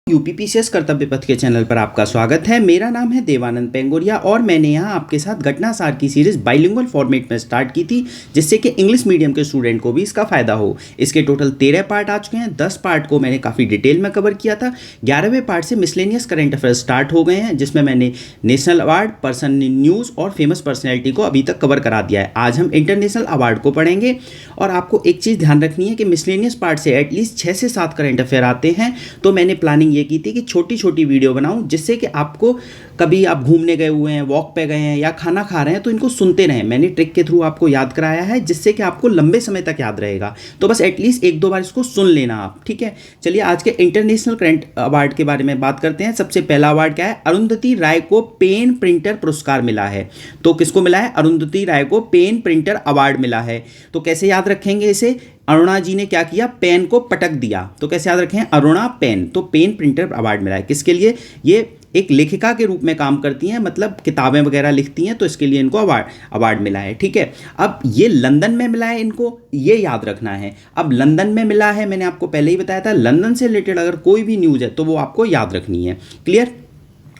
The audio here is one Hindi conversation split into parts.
यूपीपीसीएस कर्तव्य पथ के चैनल पर आपका स्वागत है। मेरा नाम है देवानंद पेंगोरिया और मैंने यहाँ आपके साथ घटनासार की सीरीज बाइलिंगुअल फॉर्मेट में स्टार्ट की थी, जिससे कि इंग्लिश मीडियम के स्टूडेंट को भी इसका फ़ायदा हो। इसके टोटल 13 पार्ट आ चुके हैं। 10 पार्ट को मैंने काफ़ी डिटेल में कवर किया था। 11वें पार्ट से मिसलेनियस करंट अफेयर्स स्टार्ट हो गए हैं, जिसमें मैंने नेशनल अवार्ड, पर्सन न्यूज़ और फेमस पर्सनैलिटी को अभी तक कवर करा दिया है। आज हम इंटरनेशनल अवार्ड को पढ़ेंगे और आपको एक चीज़ ध्यान रखनी है कि मिसलेनियस पार्ट से एटलीस्ट 6 से 7 करंट अफेयर आते हैं। तो मैंने प्लानिंग ये की थी कि छोटी छोटी वीडियो बनाऊं, जिससे कि आपको कभी आप घूमने गए हुए हैं, वॉक पे गए हैं या खाना खा रहे हैं तो इनको सुनते रहें। मैंने ट्रिक के थ्रू आपको याद कराया है, जिससे कि आपको लंबे समय तक याद रहेगा। तो बस एटलीस्ट 1-2 बार इसको सुन लेना आप, ठीक है। चलिए आज के इंटरनेशनल करंट अवार्ड के बारे में बात करते हैं। सबसे पहला अवार्ड क्या है? अरुंधति राय को पेन प्रिंटर पुरस्कार मिला है। तो किसको मिला है? अरुंधति राय को पेन प्रिंटर अवार्ड मिला है। तो कैसे याद रखेंगे इसे? अरुणा जी ने क्या किया? पेन को पटक दिया। तो कैसे याद रखें? अरुणा पेन। तो पेन प्रिंटर अवार्ड मिला है। किसके लिए? ये एक लेखिका के रूप में काम करती हैं, मतलब किताबें वगैरह लिखती हैं, तो इसके लिए इनको अवार्ड मिला है, ठीक है। अब ये लंदन में मिला है इनको, ये याद रखना है। अब लंदन में मिला है, मैंने आपको पहले ही बताया था, लंदन से रिलेटेड अगर कोई भी न्यूज़ है तो वो आपको याद रखनी है। क्लियर?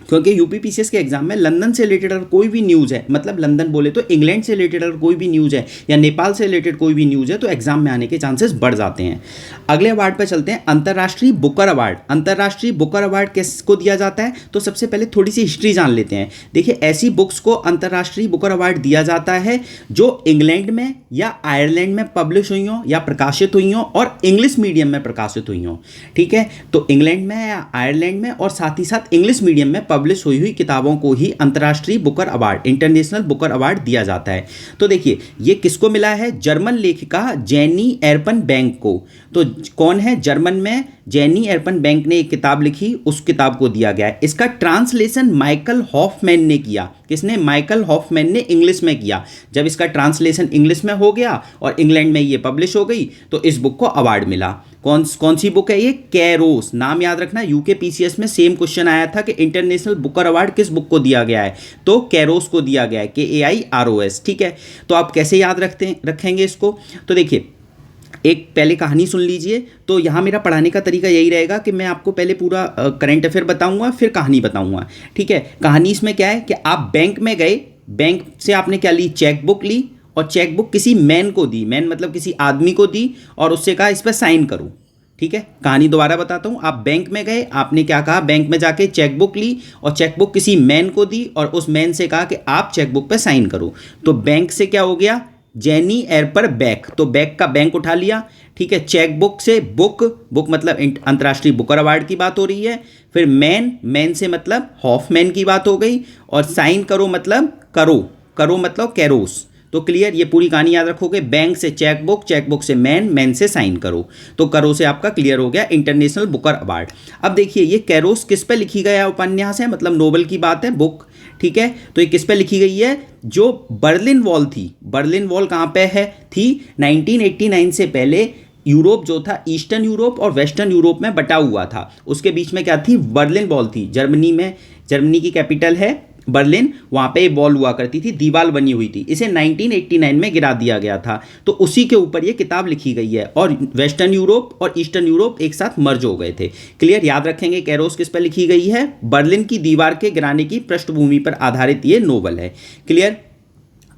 क्योंकि यूपीपीसीएस के एग्जाम में लंदन से रिलेटेड अगर कोई भी न्यूज़ है, मतलब लंदन बोले तो इंग्लैंड से रिलेटेड अगर कोई भी न्यूज़ है या नेपाल से रिलेटेड कोई भी न्यूज़ है तो एग्जाम में आने के चांसेस बढ़ जाते हैं। अगले अवार्ड पर चलते हैं, अंतर्राष्ट्रीय बुकर अवार्ड। अंतर्राष्ट्रीय बुकर अवार्ड किसको दिया जाता है? तो सबसे पहले थोड़ी सी हिस्ट्री जान लेते हैं। देखिए, ऐसी बुक्स को अंतर्राष्ट्रीय बुकर अवार्ड दिया जाता है जो इंग्लैंड में या आयरलैंड में पब्लिश हुई हों या प्रकाशित हुई हों और इंग्लिश मीडियम में प्रकाशित हुई हों, ठीक है। तो इंग्लैंड में या आयरलैंड में और साथ ही साथ इंग्लिश मीडियम में पब्लिश हुई किताबों को ही अंतर्राष्ट्रीय Booker award, international Booker award दिया जाता है। तो देखिए, ये किसको मिला है? जर्मन लेखिका जेनी एर्पन बैंक को। तो कौन है? जर्मन में जेनी एर्पन बैंक ने एक किताब लिखी, उस किताब को दिया गया है। इसका ट्रांसलेशन माइकल हॉफमैन ने किया। किसने? माइकल हॉफमैन ने इंग्लिश में किया। जब इसका ट्रांसलेशन इंग्लिश में हो गया और इंग्लैंड में ये पब्लिश हो गई तो इस बुक को अवार्ड मिला। कौन सी बुक है ये? कैरोस। नाम याद रखना, यूकेपीसीएस में सेम क्वेश्चन आया था कि इंटरनेशनल बुकर अवार्ड किस बुक को दिया गया है, तो कैरोस को दिया गया है, KAIROS, ठीक है। तो आप कैसे याद रखेंगे इसको? तो देखिए, एक पहले कहानी सुन लीजिए। तो यहाँ मेरा पढ़ाने का तरीका यही रहेगा कि मैं आपको पहले पूरा करंट अफेयर बताऊंगा, फिर कहानी बताऊंगा, ठीक है। कहानी इसमें क्या है कि आप बैंक में गए, बैंक से आपने क्या ली? चेक बुक ली और चेक बुक किसी मैन को दी, मैन मतलब किसी आदमी को दी और उससे कहा इस पर साइन करो, ठीक है। कहानी दोबारा बताता हूँ। आप बैंक में गए, आपने क्या कहा? बैंक में जाके चेक बुक ली और चेक बुक किसी मैन को दी और उस मैन से कहा कि आप चेक बुक पे साइन करो। तो बैंक से क्या हो गया? जेनी एरपर बैक, तो बैक का बैंक उठा लिया, ठीक है। चेक बुक से बुक मतलब अंतर्राष्ट्रीय बुकर अवार्ड की बात हो रही है। फिर मैन से मतलब हॉफमैन की बात हो गई और साइन करो मतलब करो मतलब कैरोस। तो क्लियर? ये पूरी कहानी याद रखोगे। बैंक से चेक बुक से मैन से साइन करो। तो करो से आपका क्लियर हो गया इंटरनेशनल बुकर अवार्ड। अब देखिए, ये कैरोस किस पे लिखी गया उपन्यास है, मतलब नोवेल की बात है, बुक, ठीक है। तो ये किस पे लिखी गई है? जो बर्लिन वॉल थी, बर्लिन वॉल कहाँ पे है? थी 1989 से पहले यूरोप जो था, ईस्टर्न यूरोप और वेस्टर्न यूरोप में बटा हुआ था। उसके बीच में क्या थी? बर्लिन वॉल थी। जर्मनी में, जर्मनी की कैपिटल है बर्लिन, वहाँ पे बॉल हुआ करती थी, दीवार बनी हुई थी। इसे 1989 में गिरा दिया गया था। तो उसी के ऊपर ये किताब लिखी गई है और वेस्टर्न यूरोप और ईस्टर्न यूरोप एक साथ मर्ज हो गए थे। क्लियर? याद रखेंगे कैरोस किस पर लिखी गई है? बर्लिन की दीवार के गिराने की पृष्ठभूमि पर आधारित ये नोवेल है। क्लियर?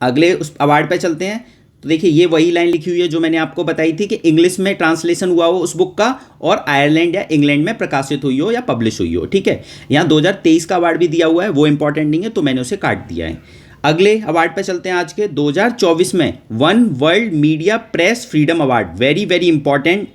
अगले उस अवार्ड पर चलते हैं। तो देखिए, ये वही लाइन लिखी हुई है जो मैंने आपको बताई थी कि इंग्लिश में ट्रांसलेशन हुआ हो उस बुक का और आयरलैंड या इंग्लैंड में प्रकाशित हुई हो या पब्लिश हुई हो, ठीक है। यहाँ 2023 का अवार्ड भी दिया हुआ है, वो इंपॉर्टेंट नहीं है तो मैंने उसे काट दिया है। अगले अवार्ड पर चलते हैं आज के। 2024 में one world media press freedom award, very very important,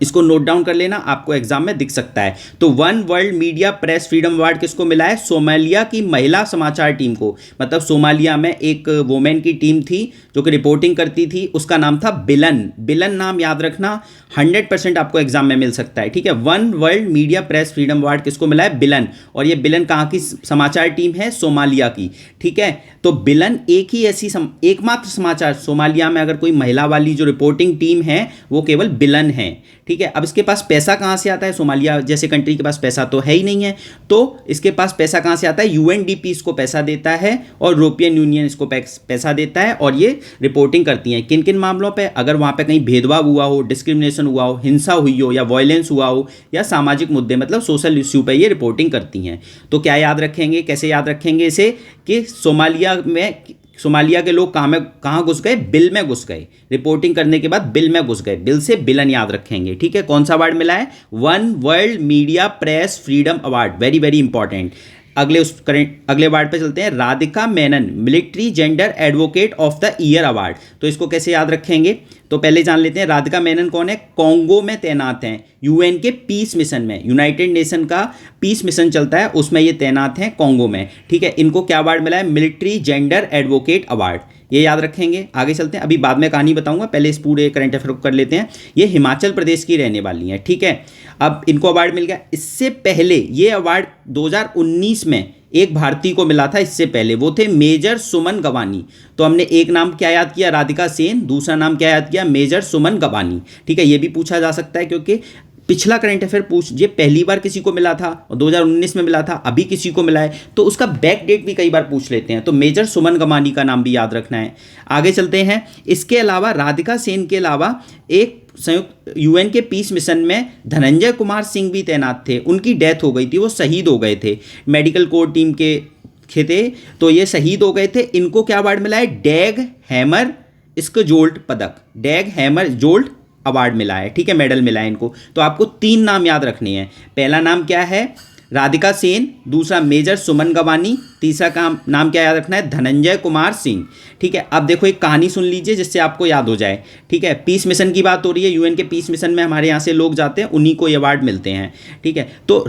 इसको नोट डाउन कर लेना, आपको एग्जाम में दिख सकता है। तो one world media press freedom award किसको मिला है? सोमालिया की महिला समाचार टीम को। मतलब सोमालिया में एक वुमेन की टीम थी जो कि रिपोर्टिंग करती थी, उसका नाम था बिलन नाम याद रखना, 100% आपको एग्जाम में मिल सकता है, ठीक है। One world media press freedom award किसको मिला है? बिलन। और ये बिलन कहाँ की समाचार टीम है? सोमालिया की, ठीक है। तो बिलन एक ही ऐसी एकमात्र समाचार, सोमालिया में अगर कोई महिला वाली जो रिपोर्टिंग टीम है वो केवल बिलन है, ठीक है। अब इसके पास पैसा कहाँ से आता है, सोमालिया जैसे कंट्री के पास पैसा तो है ही नहीं है, तो इसके पास पैसा कहाँ से आता है, यूएनडीपी इसको पैसा देता है और यूरोपियन यूनियन इसको पैसा देता है, और ये रिपोर्टिंग करती हैं किन किन मामलों पे, अगर वहाँ पे कहीं भेदभाव हुआ हो, डिस्क्रिमिनेशन हुआ हो, हिंसा हुई हो या वायलेंस हुआ हो या सामाजिक मुद्दे मतलब सोशल इश्यू पे ये रिपोर्टिंग करती हैं। तो क्या याद रखेंगे, कैसे याद रखेंगे इसे, कि सोमालिया के लोग कहाँ घुस गए, बिल में घुस गए, रिपोर्टिंग करने के बाद बिल में घुस गए, बिल से बिलन याद रखेंगे, ठीक है। कौन सा अवार्ड मिला है, one world media press freedom award, very very important. अगले अवार्ड पे चलते हैं, Radhika Menon military gender advocate of the year award. तो इसको कैसे याद रखेंगे, तो पहले जान लेते हैं राधिका मेनन कौन है, कॉन्गो में तैनात हैं, यूएन के पीस मिशन में, यूनाइटेड नेशन का पीस मिशन चलता है उसमें ये तैनात हैं कॉन्गो में, ठीक है। इनको क्या अवार्ड मिला है, मिलिट्री जेंडर एडवोकेट अवार्ड, ये याद रखेंगे। आगे चलते हैं, अभी बाद में कहानी बताऊंगा, पहले इस पूरे करंट अफेयर को कर लेते हैं। ये हिमाचल प्रदेश की रहने वाली हैं, ठीक है। अब इनको अवार्ड मिल गया, इससे पहले ये अवार्ड 2019 में एक भारतीय को मिला था, इससे पहले वो थे मेजर सुमन गवानी। तो हमने एक नाम क्या याद किया, राधिका सेन, दूसरा नाम क्या याद किया, मेजर सुमन गवानी, ठीक है। ये भी पूछा जा सकता है क्योंकि पिछला करंट अफेयर ये पहली बार किसी को मिला था और 2019 में मिला था, अभी किसी को मिला है, तो उसका बैक डेट भी कई बार पूछ लेते हैं, तो मेजर सुमन गवानी का नाम भी याद रखना है। आगे चलते हैं, इसके अलावा राधिका सेन के अलावा एक संयुक्त यूएन के पीस मिशन में धनंजय कुमार सिंह भी तैनात थे, उनकी डेथ हो गई थी, वो शहीद हो गए थे, मेडिकल कोर टीम के थे, तो ये शहीद हो गए थे। इनको क्या अवार्ड मिला है, डैग हैमर स्कजोल्ट पदक, डैग हैमर जोल्ट अवार्ड मिला है, ठीक है, मेडल मिला है इनको। तो आपको 3 नाम याद रखने हैं, पहला नाम क्या है, राधिका सेन, दूसरा मेजर सुमन गवानी, तीसरा नाम क्या याद रखना है, धनंजय कुमार सिंह, ठीक है। अब देखो एक कहानी सुन लीजिए जिससे आपको याद हो जाए, ठीक है। पीस मिशन की बात हो रही है, यूएन के पीस मिशन में हमारे यहाँ से लोग जाते हैं, उन्हीं को ये अवार्ड मिलते हैं, ठीक है। तो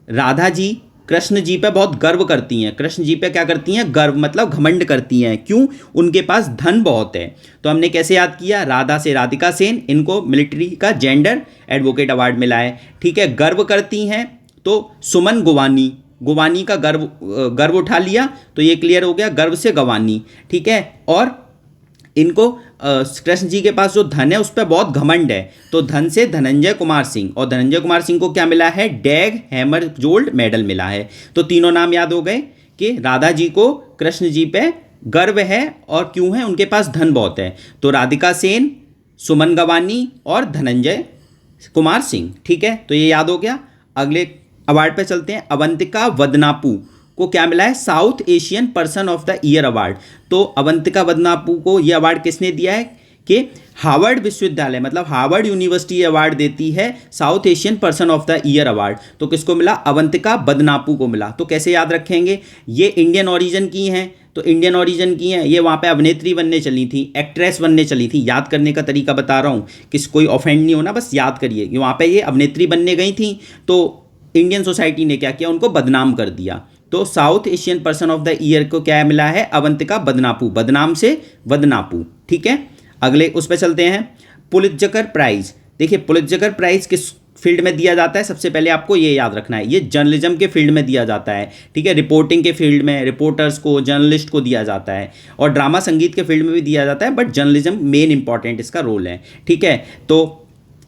राधा जी कृष्ण जी पे बहुत गर्व करती हैं, कृष्ण जी पे क्या करती हैं, गर्व मतलब घमंड करती हैं, क्यों, उनके पास धन बहुत है। तो हमने कैसे याद किया, राधा से राधिका सेन, इनको मिलिट्री का जेंडर एडवोकेट अवार्ड मिला है, ठीक है। गर्व करती हैं तो सुमन गोवानी का गर्व उठा लिया, तो ये क्लियर हो गया, गर्व से गवानी, ठीक है। और इनको कृष्ण जी के पास जो धन है उस पर बहुत घमंड है, तो धन से धनंजय कुमार सिंह, और धनंजय कुमार सिंह को क्या मिला है, डैग हैमर जोल्ड मेडल मिला है। तो तीनों नाम याद हो गए कि राधा जी को कृष्ण जी पे गर्व है, और क्यों है, उनके पास धन बहुत है। तो राधिका सेन, सुमन गवानी और धनंजय कुमार सिंह, ठीक है, तो ये याद हो गया। अगले अवार्ड पे चलते हैं, अवंतिका वदनापू को क्या मिला है, south Asian person of the year award. तो अवंतिका वदनापू को ये अवार्ड किसने दिया है, कि हार्वर्ड विश्वविद्यालय मतलब हार्वर्ड यूनिवर्सिटी अवार्ड देती है south Asian person of the year award. तो किसको मिला, अवंतिका वदनापू को मिला। तो कैसे याद रखेंगे, ये इंडियन ओरिजिन की हैं, तो इंडियन ओरिजिन की हैं, ये वहाँ पे अभिनेत्री बनने चली थी, एक्ट्रेस बनने चली थी। याद करने का तरीका बता रहा हूँ, कोई ऑफेंड नहीं होना, बस याद करिए कि वहाँ पे ये अभिनेत्री बनने गई थी, तो इंडियन सोसाइटी ने क्या किया, उनको बदनाम कर दिया। तो south Asian person of the year को क्या मिला है, अवंतिका वदनापू, बदनाम से वदनापू, ठीक है। अगले उस पर चलते हैं, पुलित्जर प्राइज। देखिए पुलित्जर प्राइज किस फील्ड में दिया जाता है, सबसे पहले आपको ये याद रखना है, ये जर्नलिज्म के फील्ड में दिया जाता है, ठीक है। रिपोर्टिंग के फील्ड में रिपोर्टर्स को, जर्नलिस्ट को दिया जाता है, और ड्रामा संगीत के फील्ड में भी दिया जाता है, बट जर्नलिज्म मेन इंपॉर्टेंट इसका रोल है, ठीक है। तो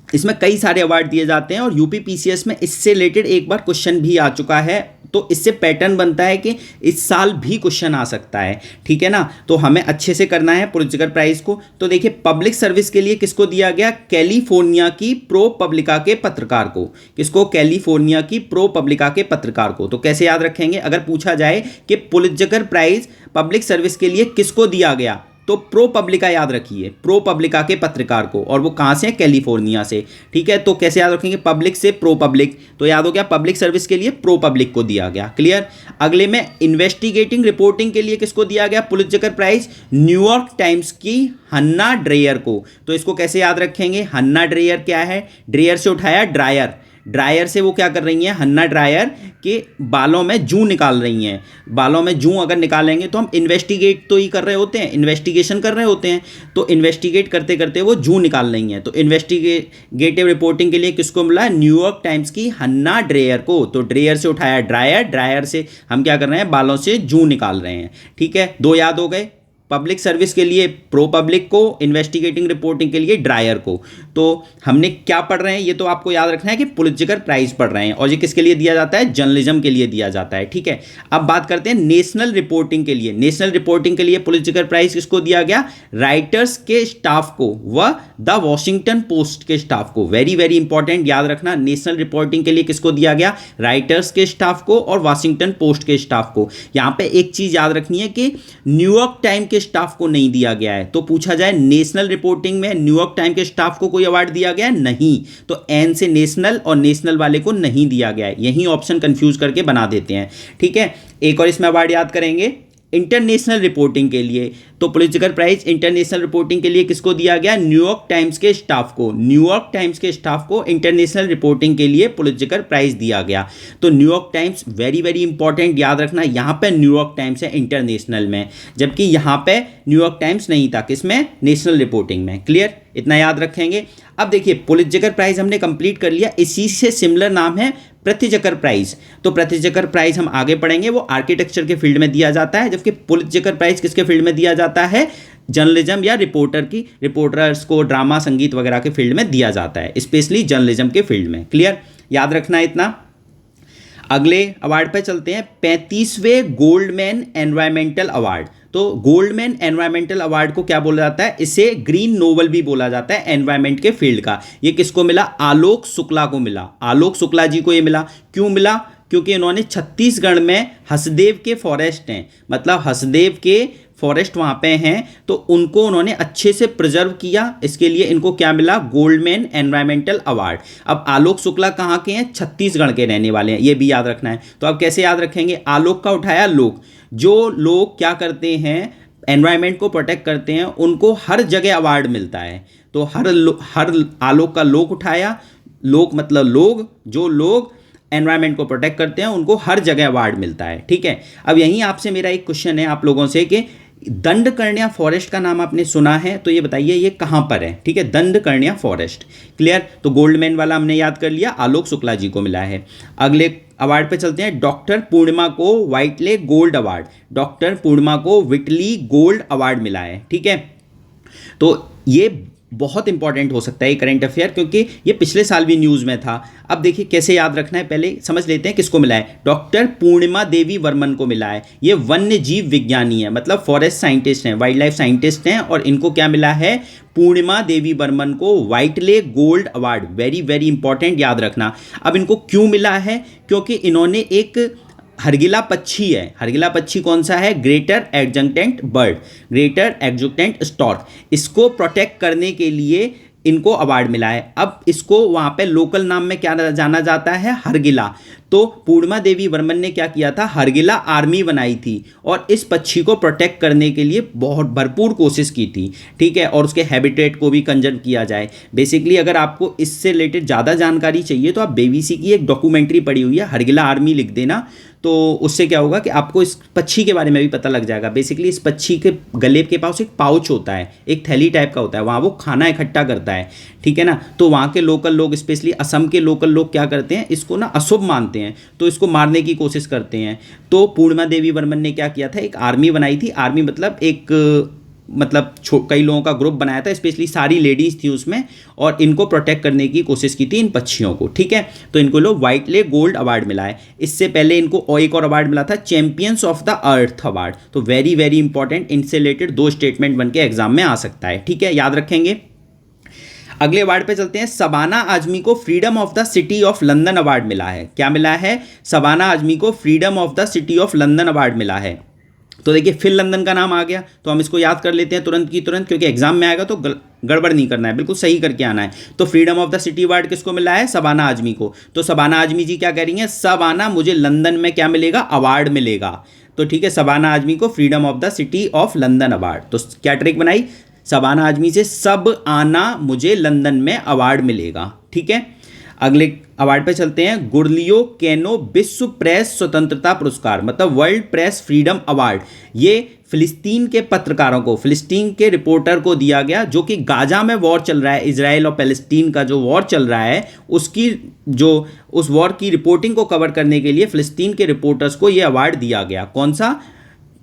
इसमें कई सारे अवार्ड दिए जाते हैं, और यूपीपीसीएस में इससे रिलेटेड एक बार क्वेश्चन भी आ चुका है, तो इससे पैटर्न बनता है कि इस साल भी क्वेश्चन आ सकता है, ठीक है ना। तो हमें अच्छे से करना है पुलित्जर प्राइज को। तो देखिए पब्लिक सर्विस के लिए किसको दिया गया, कैलिफोर्निया की प्रो पब्लिका के पत्रकार को, किसको, कैलिफोर्निया की प्रो पब्लिका के पत्रकार को। तो कैसे याद रखेंगे, अगर पूछा जाए कि पुलित्जर प्राइज पब्लिक सर्विस के लिए किसको दिया गया, तो प्रो पब्लिका याद रखिए, प्रो पब्लिका के पत्रकार को, और वो कहाँ से, कैलिफोर्निया से, ठीक है। तो कैसे याद रखेंगे, पब्लिक से प्रो पब्लिक, तो याद हो गया पब्लिक सर्विस के लिए प्रो पब्लिक को दिया गया, क्लियर। अगले में इन्वेस्टिगेटिंग रिपोर्टिंग के लिए किसको दिया गया पुलित्जर प्राइज, न्यूयॉर्क टाइम्स की हन्ना ड्रेयर को। तो इसको कैसे याद रखेंगे, हन्ना ड्रेयर क्या है, ड्रेयर से उठाया ड्रायर, ड्रायर से वो क्या कर रही हैं, हन्ना ड्रायर के बालों में जूं निकाल रही हैं। बालों में जूं अगर निकालेंगे तो हम इन्वेस्टिगेट तो ही कर रहे होते हैं, इन्वेस्टिगेशन कर रहे होते हैं, तो इन्वेस्टिगेट करते करते वो जूं निकाल रही हैं। तो इन्वेस्टिगेटिव रिपोर्टिंग के लिए किसको मिला, न्यूयॉर्क टाइम्स की हन्ना ड्रेयर को। तो ड्रेयर से उठाया ड्रायर, ड्रायर से हम क्या कर रहे हैं, बालों से जूं निकाल रहे हैं, ठीक है। 2 याद हो गए। पब्लिक सर्विस के लिए प्रो पब्लिक को, इन्वेस्टिगेटिंग रिपोर्टिंग के लिए ड्रायर को। तो हमने क्या पढ़ रहे हैं, ये तो आपको याद रखना है कि पुलित्ज़र प्राइज पढ़ रहे हैं, और ये किसके लिए दिया जाता है, जर्नलिज्म के लिए दिया जाता है। ठीक है, अब बात करते हैं नेशनल रिपोर्टिंग के लिए। नेशनल रिपोर्टिंग के लिए पुलित्ज़र प्राइज किसको दिया गया, राइटर्स के स्टाफ को व द वॉशिंगटन पोस्ट के स्टाफ को। वेरी वेरी इंपॉर्टेंट, याद रखना, नेशनल रिपोर्टिंग के लिए किसको दिया गया, राइटर्स के स्टाफ को और वॉशिंगटन पोस्ट के स्टाफ को। यहां पे एक चीज याद रखनी है कि न्यूयॉर्क टाइम के स्टाफ को नहीं दिया गया है। तो पूछा जाए नेशनल रिपोर्टिंग में न्यूयॉर्क टाइम के स्टाफ को कोई अवार्ड दिया गया है, नहीं, तो एन से नेशनल और नेशनल वाले को नहीं दिया गया है। यही ऑप्शन कंफ्यूज करके बना देते हैं। ठीक है, एक और इसमें अवार्ड याद करेंगे इंटरनेशनल रिपोर्टिंग के लिए। तो पुलित्ज़र प्राइज इंटरनेशनल रिपोर्टिंग के लिए किसको दिया गया, न्यूयॉर्क टाइम्स के स्टाफ को। न्यूयॉर्क टाइम्स के स्टाफ को इंटरनेशनल रिपोर्टिंग के लिए पुलित्ज़र प्राइज दिया गया। तो New York times very very important, याद रखना, यहाँ पे न्यूयॉर्क टाइम्स है इंटरनेशनल में, जबकि यहाँ पे न्यूयॉर्क टाइम्स नहीं था, किसमें, नेशनल रिपोर्टिंग में। क्लियर, इतना याद रखेंगे। अब देखिए पुलित्ज़र प्राइज हमने कंप्लीट कर लिया, इसी से सिमिलर नाम है पृथ्वीज़र प्राइज। तो पृथ्वीज़र प्राइज हम आगे पढ़ेंगे, वो आर्किटेक्चर के फील्ड में दिया जाता है, जबकि पुलित्ज़र प्राइज किसके फील्ड में दिया जाता है, जर्नलिज्म या रिपोर्टर्स को ड्रामा संगीत वगैरह के फील्ड में दिया जाता है, स्पेशली जर्नलिज्म के फील्ड में। क्लियर, याद रखना है इतना। अगले अवार्ड पे चलते हैं, 35वें गोल्डमैन एनवायरमेंटल अवार्ड। तो गोल्डमैन एनवायरमेंटल अवार्ड को क्या बोला जाता है, इसे ग्रीन नोबल भी बोला जाता है एनवायरमेंट के फील्ड का। ये किसको मिला, आलोक शुक्ला को मिला। आलोक शुक्ला जी को ये मिला, क्यों मिला, क्योंकि इन्होंने छत्तीसगढ़ में हसदेव के फॉरेस्ट हैं, मतलब हसदेव के फॉरेस्ट वहाँ पे हैं, तो उनको उन्होंने अच्छे से प्रिजर्व किया, इसके लिए इनको क्या मिला, गोल्डमैन एनवायरमेंटल अवार्ड। अब आलोक शुक्ला कहाँ के हैं, छत्तीसगढ़ के रहने वाले हैं, ये भी याद रखना है। तो अब कैसे याद रखेंगे, आलोक का उठाया लोग, जो लोग क्या करते हैं, एनवायरमेंट को प्रोटेक्ट करते हैं, उनको हर जगह अवार्ड मिलता है। तो हर आलोक का लोग उठाया, लोग मतलब लोग, जो लोग एनवायरमेंट को प्रोटेक्ट करते हैं उनको हर जगह अवार्ड मिलता है। ठीक है, अब यहीं आपसे मेरा एक क्वेश्चन है आप लोगों से कि दंडकर्ण्या फॉरेस्ट का नाम आपने सुना है, तो ये बताइए ये कहाँ पर है। ठीक है, दंडकर्ण्या फॉरेस्ट। क्लियर, तो गोल्डमैन वाला हमने याद कर लिया, आलोक शुक्ला जी को मिला है। अगले अवार्ड पे चलते हैं, डॉक्टर पूर्णिमा को व्हाइटले गोल्ड अवार्ड। डॉक्टर पूर्णिमा को व्हिटली गोल्ड अवार्ड मिला है। ठीक है, तो ये बहुत इंपॉर्टेंट हो सकता है करंट अफेयर, क्योंकि ये पिछले साल भी न्यूज़ में था। अब देखिए कैसे याद रखना है, पहले समझ लेते हैं किसको मिला है। डॉक्टर पूर्णिमा देवी वर्मन को मिला है। ये वन्य जीव विज्ञानी है, मतलब फॉरेस्ट साइंटिस्ट हैं, वाइल्ड लाइफ साइंटिस्ट हैं, और इनको क्या मिला है, पूर्णिमा देवी वर्मन को Whitley gold award. Very very important, याद रखना। अब इनको क्यों मिला है, क्योंकि इन्होंने एक हरगिला पक्षी है, हरगिला पक्षी कौन सा है, ग्रेटर एडजंक्टेंट बर्ड, ग्रेटर एडजंक्टेंट स्टॉर्क, इसको प्रोटेक्ट करने के लिए इनको अवार्ड मिला है। अब इसको वहाँ पे लोकल नाम में क्या जाना जाता है, हरगिला। तो पूर्णिमा देवी वर्मन ने क्या किया था, हरगिला आर्मी बनाई थी और इस पक्षी को प्रोटेक्ट करने के लिए बहुत भरपूर कोशिश की थी। ठीक है, और उसके हैबिटेट को भी कंजर्व किया जाए। बेसिकली अगर आपको इससे रिलेटेड ज़्यादा जानकारी चाहिए तो आप बीबीसी की एक डॉक्यूमेंट्री पड़ी हुई है, हरगिला आर्मी लिख देना, तो उससे क्या होगा कि आपको इस पक्षी के बारे में भी पता लग जाएगा। बेसिकली इस पक्षी के गले के पास एक पाउच होता है, एक थैली टाइप का होता है, वहाँ वो खाना इकट्ठा करता है। ठीक है ना, तो वहाँ के लोकल लोग, स्पेशली असम के लोकल लोग क्या करते हैं, इसको ना अशुभ मानते हैं, तो इसको मारने की कोशिश करते हैं। तो पूर्णिमा देवी वर्मन ने क्या किया था, एक आर्मी बनाई थी। आर्मी मतलब एक कई लोगों का ग्रुप बनाया था, स्पेशली सारी लेडीज़ थी उसमें, और इनको प्रोटेक्ट करने की कोशिश की थी इन पक्षियों को। ठीक है, तो इनको लोग व्हाइटले गोल्ड अवार्ड मिला है। इससे पहले इनको एक और अवार्ड मिला था, champions of the earth award. तो वेरी वेरी इंपॉर्टेंट, इनसे रिलेटेड 2 स्टेटमेंट बन के एग्जाम में आ सकता है। ठीक है, याद रखेंगे। अगले अवार्ड पे चलते हैं, शबाना आजमी को freedom of the city of London award मिला है। क्या मिला है, शबाना आजमी को freedom of the city of London award मिला है। तो देखिए फिर लंदन का नाम आ गया, तो हम इसको याद कर लेते हैं तुरंत की तुरंत, क्योंकि एग्जाम में आएगा तो गड़बड़ नहीं करना है, बिल्कुल सही करके आना है। तो freedom of the city award किसको मिला है, शबाना आजमी को। तो शबाना आजमी जी क्या कह रही हैं, शबाना मुझे लंदन में क्या मिलेगा, अवार्ड मिलेगा। तो ठीक है, शबाना आजमी को freedom of the city of London award. तो क्या ट्रिक बनाई, शबाना आजमी से सब आना मुझे लंदन में अवार्ड मिलेगा। ठीक है, अगले अवार्ड पे चलते हैं, गुरलियो कैनो विश्व प्रेस स्वतंत्रता पुरस्कार, मतलब वर्ल्ड प्रेस फ्रीडम अवार्ड। ये फिलिस्तीन के पत्रकारों को, फिलिस्तीन के रिपोर्टर को दिया गया, जो कि गाजा में वॉर चल रहा है, इजराइल और पैलेस्टीन का जो वॉर चल रहा है, उस वॉर की रिपोर्टिंग को कवर करने के लिए फिलिस्तीन के रिपोर्टर्स को ये अवार्ड दिया गया। कौन सा,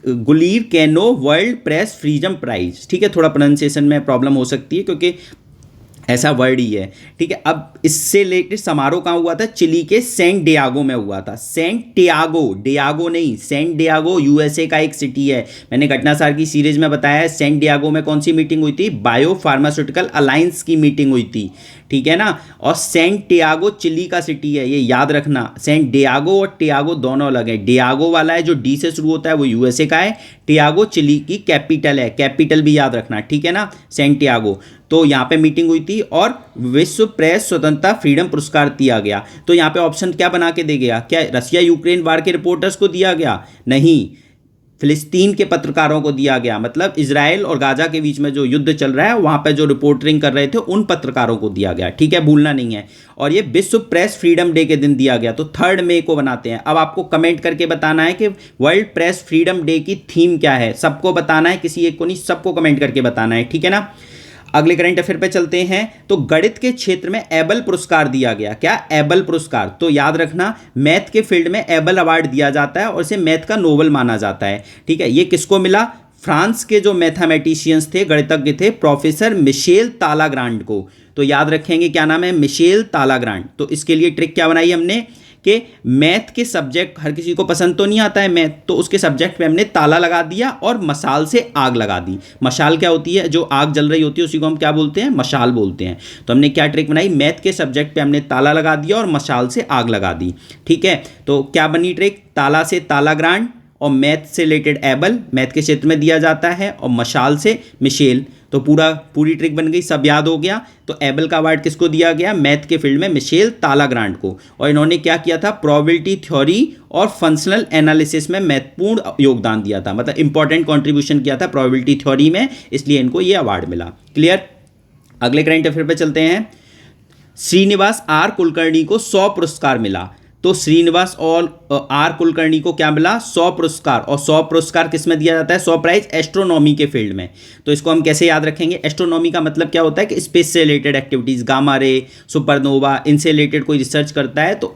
Guillermo Cano world press freedom prize. ठीक है, थोड़ा प्रोनाउंसिएशन में प्रॉब्लम हो सकती है क्योंकि ऐसा वर्ड ही है। ठीक है, अब इससे रिलेटेड समारोह कहाँ हुआ था? चिली के सेंट डियागो में हुआ था। सेंट डियागो, डियागो नहीं, सेंट डियागो यूएसए का एक सिटी है। मैंने घटनासार की सीरीज में बताया है सेंट डियागो में कौन सी मीटिंग हुई थी? बायो फार्मास्यूटिकल अलायंस की मीटिंग हुई थी। ठीक है ना। और सेंट डियागो चिली का सिटी है, ये याद रखना। सेंट डियागो और टियागो दोनों अलग है। डियागो वाला है जो डी से शुरू होता है वो यूएसए का है। टियागो चिली की कैपिटल है, कैपिटल भी याद रखना। ठीक है ना, सेंट टियागो। तो यहाँ पे मीटिंग हुई थी और विश्व प्रेस स्वतंत्रता फ्रीडम पुरस्कार दिया गया। तो यहाँ पे ऑप्शन क्या बना के दे गया? क्या रसिया यूक्रेन वार के रिपोर्टर्स को दिया गया? नहीं, फिलिस्तीन के पत्रकारों को दिया गया। मतलब इजराइल और गाजा के बीच में जो युद्ध चल रहा है वहाँ पे जो रिपोर्टिंग कर रहे थे उन पत्रकारों को दिया गया। ठीक है, भूलना नहीं है। और ये विश्व प्रेस फ्रीडम डे के दिन दिया गया, तो 3 मई को बनाते हैं। अब आपको कमेंट करके बताना है कि वर्ल्ड प्रेस फ्रीडम डे की थीम क्या है। सबको बताना है, किसी एक को नहीं, सबको कमेंट करके बताना है। ठीक है ना। अगले करंट अफेयर पे चलते हैं। तो गणित के क्षेत्र में एबल पुरस्कार दिया गया। क्या? एबल पुरस्कार। तो याद रखना, मैथ के फील्ड में एबल अवार्ड दिया जाता है और इसे मैथ का नोबेल माना जाता है। ठीक है, ये किसको मिला? फ्रांस के जो मैथमेटिशियंस थे, गणितज्ञ थे, प्रोफेसर मिशेल तालाग्रांड को। तो याद रखेंगे क्या नाम है? मिशेल तालाग्रांड। तो इसके लिए ट्रिक क्या बनाई हमने कि मैथ के सब्जेक्ट, हर किसी को पसंद तो नहीं आता है मैथ, तो उसके सब्जेक्ट पे हमने ताला लगा दिया और मशाल से आग लगा दी। मशाल क्या होती है? जो आग जल रही होती है उसी को हम क्या बोलते हैं? मशाल बोलते हैं। तो हमने क्या ट्रिक बनाई? मैथ के सब्जेक्ट पे हमने ताला लगा दिया और मशाल से आग लगा दी। ठीक है, तो क्या बनी ट्रिक? ताला से तालाग्रांड और मैथ से रिलेटेड एबल, मैथ के क्षेत्र में दिया जाता है, और मशाल से मिशेल। तो पूरी ट्रिक बन गई, सब याद हो गया। तो एबल का अवार्ड किसको दिया गया? मैथ के फील्ड में मिशेल तालाग्रांड को। और इन्होंने क्या किया था? प्रोबेबिलिटी थ्योरी और फंक्शनल एनालिसिस में महत्वपूर्ण योगदान दिया था, मतलब इंपॉर्टेंट कॉन्ट्रीब्यूशन किया था प्रोबेबिलिटी थ्योरी में, इसलिए इनको ये अवार्ड मिला। क्लियर। अगले करंट अफेयर पे चलते हैं। श्रीनिवास आर कुलकर्णी को 100 पुरस्कार मिला। तो श्रीनिवास और आर कुलकर्णी को क्या मिला? 100 पुरस्कार। और 100 पुरस्कार किस में दिया जाता है? 100 प्राइज एस्ट्रोनॉमी के फील्ड में। तो इसको हम कैसे याद रखेंगे? एस्ट्रोनॉमी का मतलब क्या होता है कि स्पेस से related activities, gamma ray, supernova, इनसे रिलेटेड कोई रिसर्च करता है तो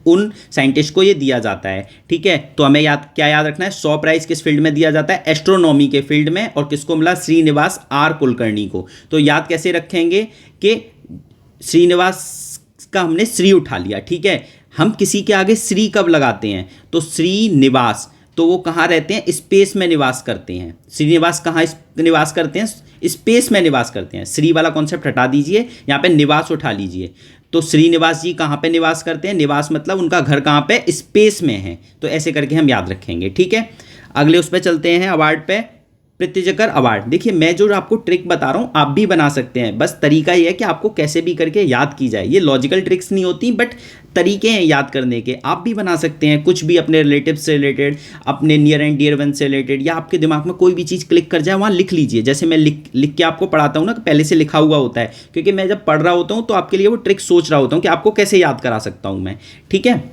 उन साइंटिस्ट को ये दिया जाता है। ठीक है, तो हमें क्या याद रखना है? 100 प्राइज किस फील्ड में दिया जाता है? एस्ट्रोनॉमी के फील्ड में। और किसको मिला? श्रीनिवास आर कुलकर्णी को। तो याद कैसे रखेंगे कि श्रीनिवास का हमने श्री उठा लिया। ठीक है, हम किसी के आगे श्री कब लगाते हैं? तो श्रीनिवास, तो वो कहाँ रहते हैं? स्पेस में निवास करते हैं। श्रीनिवास कहाँ निवास करते हैं? स्पेस में निवास करते हैं। श्री वाला कॉन्सेप्ट हटा दीजिए, यहाँ पे निवास उठा लीजिए। तो श्रीनिवास जी कहाँ पे निवास करते हैं? निवास मतलब उनका घर कहाँ पे? स्पेस में है। तो ऐसे करके हम याद रखेंगे। ठीक है, अगले उस पर चलते हैं, अवार्ड पे। प्रीतिजकर अवार्ड। देखिए, मैं जो आपको ट्रिक बता रहा हूँ आप भी बना सकते हैं, बस तरीका ये है कि आपको कैसे भी करके याद की जाए। ये लॉजिकल ट्रिक्स नहीं होती, बट तरीके हैं याद करने के। आप भी बना सकते हैं कुछ भी, अपने रिलेटिव से रिलेटेड, अपने नियर एंड डियर वन से रिलेटेड, या आपके दिमाग में कोई भी चीज़ क्लिक कर जाए वहाँ लिख लीजिए। जैसे मैं लिख के आपको पढ़ाता हूँ ना, पहले से लिखा हुआ होता है, क्योंकि मैं जब पढ़ रहा होता हूँ तो आपके लिए वो ट्रिक सोच रहा होता हूँ कि आपको कैसे याद करा सकता हूँ मैं। ठीक है,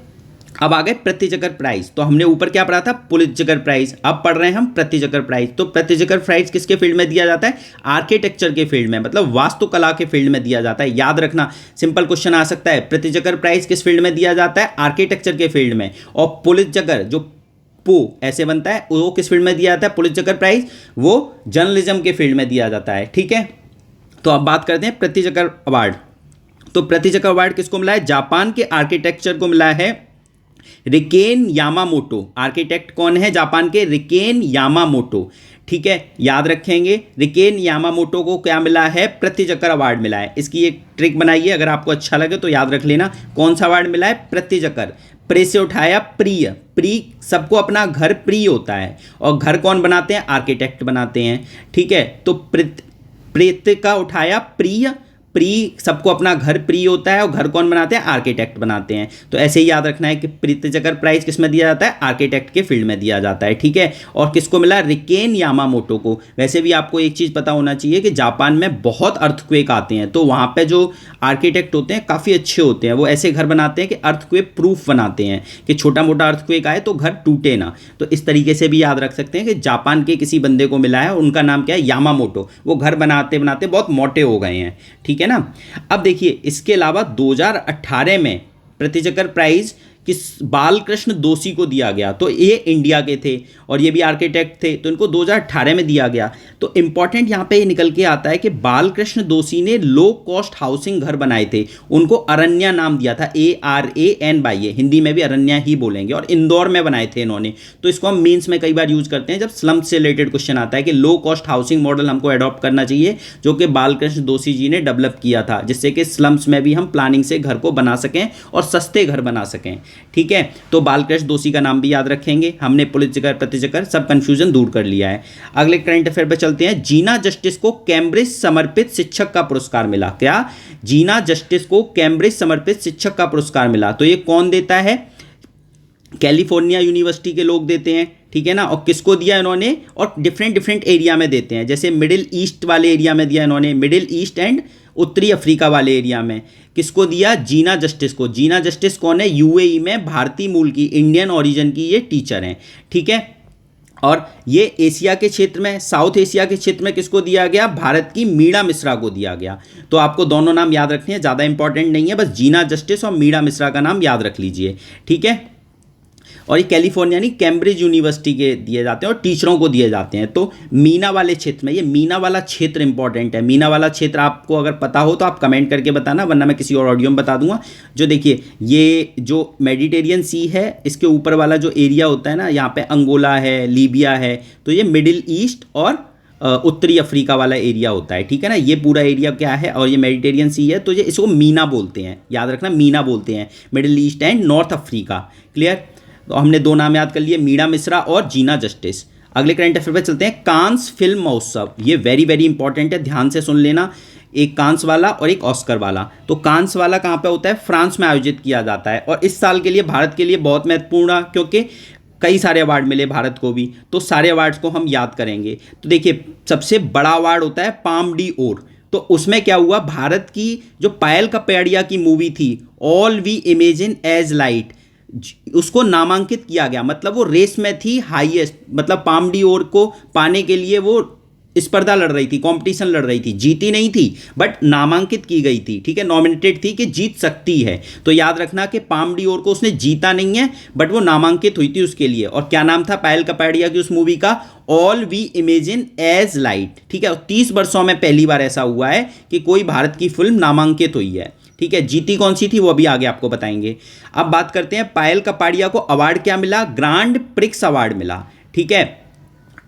अब आ गए प्रीतिजकर प्राइज। तो हमने ऊपर क्या पढ़ा था? Pulitzer prize. अब पढ़ रहे हैं हम प्रीतिजकर प्राइज। तो प्रीतिजकर प्राइज किसके फील्ड में दिया जाता है? आर्किटेक्चर के फील्ड में, मतलब वास्तुकला के फील्ड में दिया जाता है। याद रखना, सिंपल क्वेश्चन आ सकता है। प्रीतिजकर प्राइज किस फील्ड में दिया जाता है? आर्किटेक्चर के फील्ड में। और पुलित्जर जो पो ऐसे बनता है, वो किस फील्ड में दिया जाता है? पुलित्जर प्राइज वो जर्नलिज्म के फील्ड में दिया जाता है। ठीक है, तो अब बात करते हैं प्रीतिजकर अवार्ड। तो प्रीतिजकर अवार्ड किसको मिला है? जापान के आर्किटेक्चर को मिला है रिकेन यामामोटो। आर्किटेक्ट कौन है जापान के? RIKEN Yamamoto. ठीक है, याद रखेंगे, रिकेन यामामोटो को क्या मिला है? प्रीतिजकर अवार्ड मिला है। इसकी एक ट्रिक बनाइए, अगर आपको अच्छा लगे तो याद रख लेना। कौन सा अवार्ड मिला है? प्रीतिजकर। प्रे से उठाया प्रिय। प्रिय, सबको अपना घर प्रिय होता है, और घर कौन बनाते हैं? आर्किटेक्ट बनाते हैं। ठीक है, तो प्रेत का उठाया प्रिय। प्रिय, सबको अपना घर प्रिय होता है, और घर कौन बनाते हैं? आर्किटेक्ट बनाते हैं। तो ऐसे ही याद रखना है कि प्रीतिजकर प्राइज किस में दिया जाता है? आर्किटेक्ट के फील्ड में दिया जाता है। ठीक है, और किसको मिला? रिकेन यामामोटो को। वैसे भी आपको एक चीज़ पता होना चाहिए कि जापान में बहुत अर्थक्वेक आते हैं, तो वहाँ पे जो आर्किटेक्ट होते हैं काफ़ी अच्छे होते हैं। वो ऐसे घर बनाते हैं कि अर्थक्वेक प्रूफ बनाते हैं, कि छोटा मोटा अर्थक्वेक आए तो घर टूटे ना। तो इस तरीके से भी याद रख सकते हैं कि जापान के किसी बंदे को मिला है, उनका नाम क्या है? यामामोटो। वो घर बनाते बनाते बहुत मोटे हो गए हैं। ठीक है ना। अब देखिए, इसके अलावा 2018 में प्रीतिजकर प्राइज किस बालकृष्ण दोषी को दिया गया। तो ये इंडिया के थे और ये भी आर्किटेक्ट थे, तो इनको 2018 में दिया गया। तो इंपॉर्टेंट यहाँ पे ये निकल के आता है कि बालकृष्ण दोषी ने लो कॉस्ट हाउसिंग घर बनाए थे, उनको अरण्या नाम दिया था, ARANY, हिंदी में भी अरण्या ही बोलेंगे, और इंदौर में बनाए थे इन्होंने। तो इसको हम मीन्स में कई बार यूज करते हैं जब स्लम से रिलेटेड क्वेश्चन आता है कि लो कॉस्ट हाउसिंग मॉडल हमको अडॉप्ट करना चाहिए, जो कि बालकृष्ण दोषी जी ने डेवलप किया था, जिससे कि स्लम्स में भी हम प्लानिंग से घर को बना सकें और सस्ते घर बना सकें। ठीक है, तो बालकृष्ण दोषी का नाम भी याद रखेंगे। हमने पुलिस चक्कर, प्रति चक्कर, सब कंफ्यूजन दूर कर लिया है। अगले करंट अफेयर पे चलते हैं। जीना जस्टिस को कैम्ब्रिज समर्पित शिक्षक का पुरस्कार मिला। क्या? जीना जस्टिस को कैम्ब्रिज समर्पित शिक्षक का पुरस्कार मिला। तो ये कौन देता है? कैलिफोर्निया यूनिवर्सिटी के लोग देते हैं, ठीक है ना। और किसको दिया इन्होंने? और डिफरेंट एरिया में देते हैं, जैसे मिडिल ईस्ट वाले एरिया में दिया इन्होंने, मिडिल ईस्ट एंड उत्तरी अफ्रीका वाले एरिया में। किसको दिया? जीना जस्टिस को। जीना जस्टिस कौन है? यूएई में भारतीय मूल की, इंडियन ओरिजिन की ये टीचर हैं, ठीक है। और ये एशिया के क्षेत्र में, साउथ एशिया के क्षेत्र में किसको दिया गया? भारत की मीणा मिश्रा को दिया गया। तो आपको दोनों नाम याद रखने हैं, ज़्यादा इंपॉर्टेंट नहीं है, बस जीना जस्टिस और मीणा मिश्रा का नाम याद रख लीजिए, ठीक है। और ये कैलिफोर्निया नहीं, कैम्ब्रिज यूनिवर्सिटी के दिए जाते हैं और टीचरों को दिए जाते हैं। तो मीना वाले क्षेत्र में, ये मीना वाला क्षेत्र इंपॉर्टेंट है। मीना वाला क्षेत्र आपको अगर पता हो तो आप कमेंट करके बताना, वरना मैं किसी और ऑडियो में बता दूंगा। जो देखिए, ये जो मेडिटेरियन सी है, इसके ऊपर वाला जो एरिया होता है ना, यहाँ पे अंगोला है, लीबिया है, तो ये मिडिल ईस्ट और उत्तरी अफ्रीका वाला एरिया होता है, ठीक है ना। ये पूरा एरिया क्या है, और ये मेडिटेरियन सी है, तो ये इसको मीना बोलते हैं, याद रखना, मीना बोलते हैं, middle east and north Africa. Clear? तो हमने दो नाम याद कर लिए, मीणा मिश्रा और जीना जस्टिस। अगले करंट अफेयर पे चलते हैं। कांस फिल्म महोत्सव, ये वेरी इंपॉर्टेंट है, ध्यान से सुन लेना। एक कांस वाला और एक ऑस्कर वाला। तो कांस वाला कहाँ पे होता है? फ्रांस में आयोजित किया जाता है, और इस साल के लिए भारत के लिए बहुत महत्वपूर्ण, क्योंकि कई सारे अवार्ड मिले भारत को भी, तो सारे अवार्ड्स को हम याद करेंगे। तो देखिए, सबसे बड़ा अवार्ड होता है पाम डी ओर। तो उसमें क्या हुआ? भारत की जो पायल कपाड़िया की मूवी थी, All we imagine as Light, उसको नामांकित किया गया। मतलब वो रेस में थी हाईएस्ट, मतलब पाम डी ओर को पाने के लिए वो स्पर्धा लड़ रही थी, कंपटीशन लड़ रही थी, जीती नहीं थी बट नामांकित की गई थी, ठीक है, नॉमिनेटेड थी कि जीत सकती है। तो याद रखना कि पाम डी ओर को उसने जीता नहीं है, बट वो नामांकित हुई थी उसके लिए। और क्या नाम था पायल कपाड़िया की उस मूवी का? All we imagine as Light, ठीक है। और 30 वर्षों में पहली बार ऐसा हुआ है कि कोई भारत की फिल्म नामांकित हुई है, ठीक है। जीती कौन सी थी वो अभी आगे आपको बताएंगे। अब बात करते हैं, पायल कपाड़िया को अवार्ड क्या मिला? ग्रांड प्रिक्स अवार्ड मिला, ठीक है।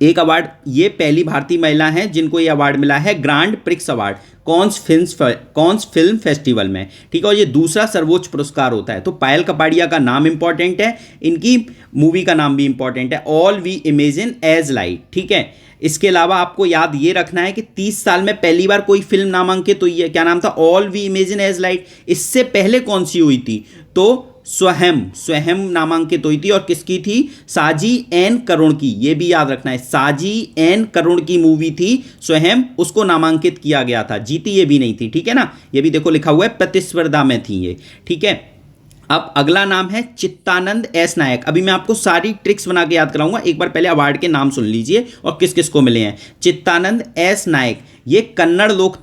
एक अवार्ड, ये पहली भारतीय महिला हैं जिनको ये अवार्ड मिला है, grand prix award, cons film festival में, ठीक है। और ये दूसरा सर्वोच्च पुरस्कार होता है। तो पायल कपाड़िया का नाम इंपॉर्टेंट है, इनकी मूवी का नाम भी इंपॉर्टेंट है, All we imagine as Light, ठीक है। इसके अलावा आपको याद ये रखना है कि 30 साल में पहली बार कोई फिल्म नामांकित हुई है, क्या नाम था? All we imagine as Light. इससे पहले कौन सी हुई थी? तो स्वयं नामांकित हुई थी, और किसकी थी? साजी एन करुण की, ये भी याद रखना है, साजी एन करुण की मूवी थी स्वयं, उसको नामांकित किया गया था, जीती ये भी नहीं थी, ठीक है ना। ये भी देखो लिखा हुआ है, प्रतिस्पर्धा में थी ये, ठीक है। अब अगला नाम है चित्तानंद एस नायक। अभी मैं आपको सारी ट्रिक्स बना के याद कराऊंगा, एक बार पहले अवार्ड के नाम सुन लीजिए और किस किस को मिले हैं। चित्तानंद एस नायक, ये कन्नड़ लोक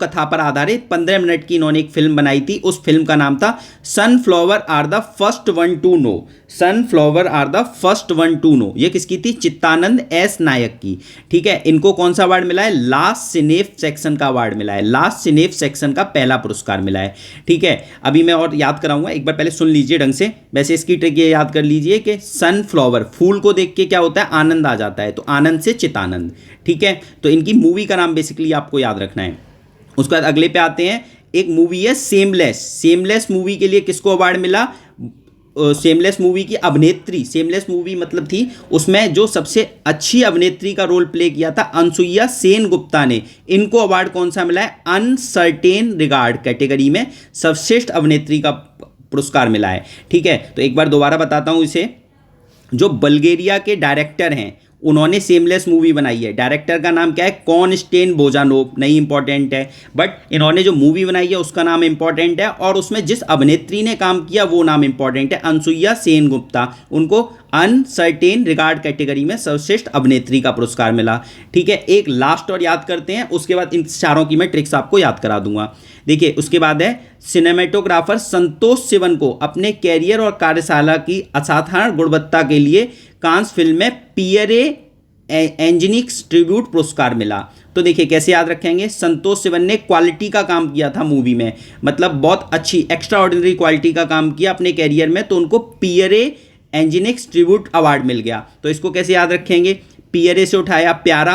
कथा पर आधारित 15 मिनट की इन्होंने एक फिल्म बनाई थी। उस फिल्म का नाम था Sunflower Are the First One to Know. Sunflower Are the First One to Know, ये किसकी थी? चित्तानंद एस नायक की, ठीक है। इनको कौन सा अवार्ड मिला है? लास्ट सिनेफ सेक्शन का अवार्ड मिला है, लास्ट सिनेफ सेक्शन का पहला पुरस्कार मिला है, ठीक है। अभी मैं और याद कराऊंगा, एक बार पहले सुन लीजिए ढंग से। वैसे इसकी ट्रिक ये याद कर लीजिए कि सनफ्लावर, फूल को देख के क्या होता है? आनंद आ जाता है, तो आनंद से चित्तानंद, ठीक है। तो इनकी मूवी का नाम बेसिकली आपको याद रखना है। उसके बाद अगले पे आते हैं, एक मूवी है सेमलेस। सेमलेस मूवी के लिए किसको अवार्ड मिला? सेमलेस मूवी की अभिनेत्री, सेमलेस मूवी मतलब थी, उसमें जो सबसे अच्छी अभिनेत्री का रोल प्ले किया था अनसुईया सेन गुप्ता ने। इनको अवार्ड कौन सा मिला है? अनसर्टेन रिगार्ड कैटेगरी में सर्वश्रेष्ठ अभिनेत्री का पुरस्कार मिला है, ठीक है। तो एक बार दोबारा बताता हूं इसे। जो बल्गेरिया के डायरेक्टर हैं, उन्होंने सेमलेस मूवी बनाई है। डायरेक्टर का नाम क्या है? कॉन्स्टेन बोजानोव, नहीं इंपॉर्टेंट है, बट इन्होंने जो मूवी बनाई है उसका नाम इंपॉर्टेंट है, और उसमें जिस अभिनेत्री ने काम किया वो नाम इंपॉर्टेंट है, अनसुईया सेन गुप्ता। उनको अनसर्टेन रिगार्ड कैटेगरी में सर्वश्रेष्ठ अभिनेत्री का पुरस्कार मिला। ठीक है, एक लास्ट और याद करते हैं, उसके बाद इन चारों की मैं ट्रिक्स आपको याद करा दूंगा। देखिए उसके बाद है सिनेमेटोग्राफर संतोष सिवन को अपने कैरियर और कार्यशाला की असाधारण गुणवत्ता के लिए कांस फिल्म में पियरे एंजिनिक्स ट्रिब्यूट पुरस्कार मिला। तो देखिए कैसे याद रखेंगे, संतोष सिवन ने क्वालिटी का काम किया था मूवी में, मतलब बहुत अच्छी एक्स्ट्रा ऑर्डिनरी क्वालिटी का काम किया अपने कैरियर में, तो उनको पियरे एंजिनिक्स ट्रिब्यूट अवार्ड मिल गया। तो इसको कैसे याद रखेंगे, पियरे से उठाया प्यारा।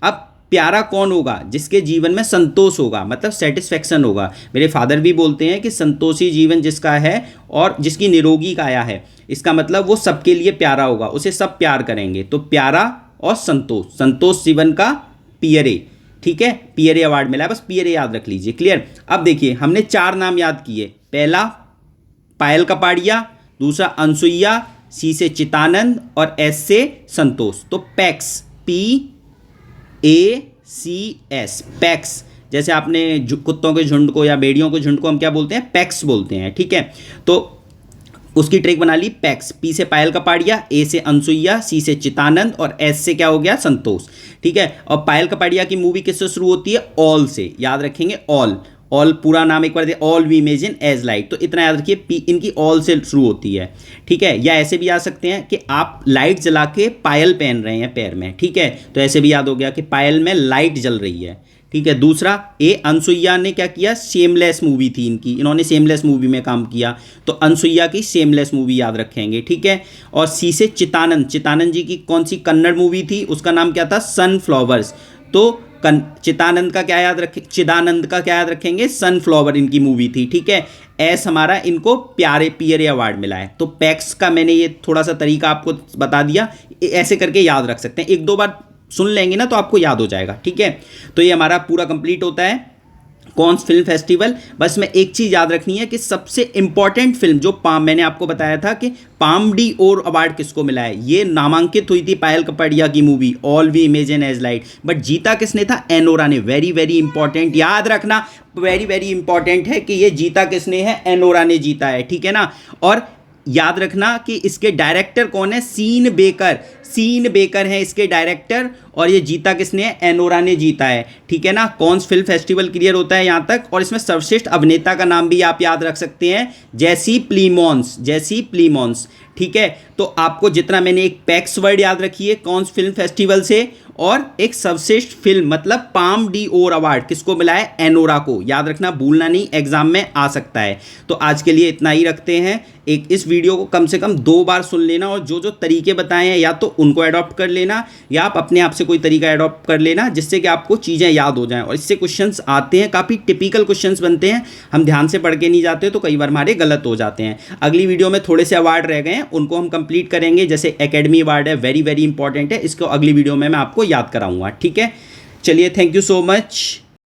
अब प्यारा कौन होगा, जिसके जीवन में संतोष होगा, मतलब सेटिस्फैक्शन होगा। मेरे फादर भी बोलते हैं कि संतोषी जीवन जिसका है और जिसकी निरोगी काया है, इसका मतलब वो सबके लिए प्यारा होगा, उसे सब प्यार करेंगे। तो प्यारा और संतोष, संतोष सिवन का पियरे, ठीक है, पियरे अवार्ड मिला है, बस पियरे याद रख लीजिए। क्लियर। अब देखिए हमने 4 नाम याद किए, पहला पायल कपाड़िया, दूसरा अनसुईया, सी से चितानंद और एस से संतोष। तो पैक्स, PACS, पैक्स। जैसे आपने कुत्तों के झुंड को या भेड़ियों के झुंड को हम क्या बोलते हैं, पैक्स बोलते हैं। ठीक है, तो उसकी ट्रिक बना ली, पैक्स। P से पायल कपाड़िया, A से अनसुईया, C से चितानंद और S से क्या हो गया, संतोष। ठीक है, और पायल कपाड़िया की मूवी किससे शुरू होती है, ऑल से, याद रखेंगे ऑल। ऑल पूरा नाम एक बार दे, all we imagine as light, तो इतना याद रखिए, P इनकी ऑल से शुरू होती है। ठीक है, या ऐसे भी याद सकते हैं कि आप लाइट जला के पायल पहन रहे हैं पैर में। ठीक है, तो ऐसे भी याद हो गया कि पायल में लाइट जल रही है। ठीक है, दूसरा ए अनसुईया ने क्या किया, शेमलेस मूवी थी इनकी, इन्होंने शेमलेस मूवी में काम किया, तो अनसुईया की शेमलेस मूवी याद रखेंगे। ठीक है, और सी से चितानंद, चितानंद जी की कौन सी कन्नड़ मूवी थी, उसका नाम क्या था, सनफ्लावर्स। तो चिदानंद का क्या याद रखेंगे, सनफ्लावर इनकी मूवी थी। ठीक है, एस हमारा इनको प्यारे पियरे अवार्ड मिला है। तो पैक्स का मैंने ये थोड़ा सा तरीका आपको बता दिया, ऐसे करके याद रख सकते हैं, 1-2 बार सुन लेंगे ना तो आपको याद हो जाएगा। ठीक है, तो ये हमारा पूरा कंप्लीट होता है कॉन्स फिल्म फेस्टिवल। बस में एक चीज़ याद रखनी है कि सबसे इंपॉर्टेंट फिल्म जो मैंने आपको बताया था कि पाम डी ओर अवार्ड किसको मिला है, ये नामांकित हुई थी पायल कपाड़िया की movie All we imagine as Light, but जीता किसने था, एनोरा ने। वेरी वेरी इंपॉर्टेंट, याद रखना, वेरी वेरी इंपॉर्टेंट है कि ये जीता किसने है, एनोरा ने जीता है। ठीक है ना, और याद रखना कि इसके डायरेक्टर कौन है, सीन बेकर है इसके डायरेक्टर, और ये जीता किसने है, एनोरा ने जीता है। ठीक है ना, कॉन्स फिल्म फेस्टिवल क्लियर होता है यहाँ तक। और इसमें सर्वश्रेष्ठ अभिनेता का नाम भी आप याद रख सकते हैं, जेसी प्लीमॉन्स। ठीक है, तो आपको जितना मैंने एक पैक्स वर्ड याद रखिए कॉन्स फिल्म फेस्टिवल से, और एक सर्वश्रेष्ठ फिल्म मतलब पाम डी ओर अवार्ड किसको मिला है, एनोरा को, याद रखना, भूलना नहीं, एग्जाम में आ सकता है। तो आज के लिए इतना ही रखते हैं। इस वीडियो को कम से कम 2 बार सुन लेना, और जो जो तरीके बताए हैं या तो उनको अडॉप्ट कर लेना या आप अपने आप से कोई तरीका अडॉप्ट कर लेना, जिससे कि आपको चीज़ें याद हो जाएं। और इससे क्वेश्चंस आते हैं, काफ़ी टिपिकल क्वेश्चंस बनते हैं, हम ध्यान से पढ़ के नहीं जाते तो कई बार हमारे गलत हो जाते हैं। अगली वीडियो में थोड़े से अवार्ड रह गए हैं, उनको हम कंप्लीट करेंगे। जैसे एकेडमी अवार्ड है, वेरी वेरी इंपॉर्टेंट है, इसको अगली वीडियो में मैं आपको याद कराऊंगा। ठीक है, चलिए, थैंक यू सो मच।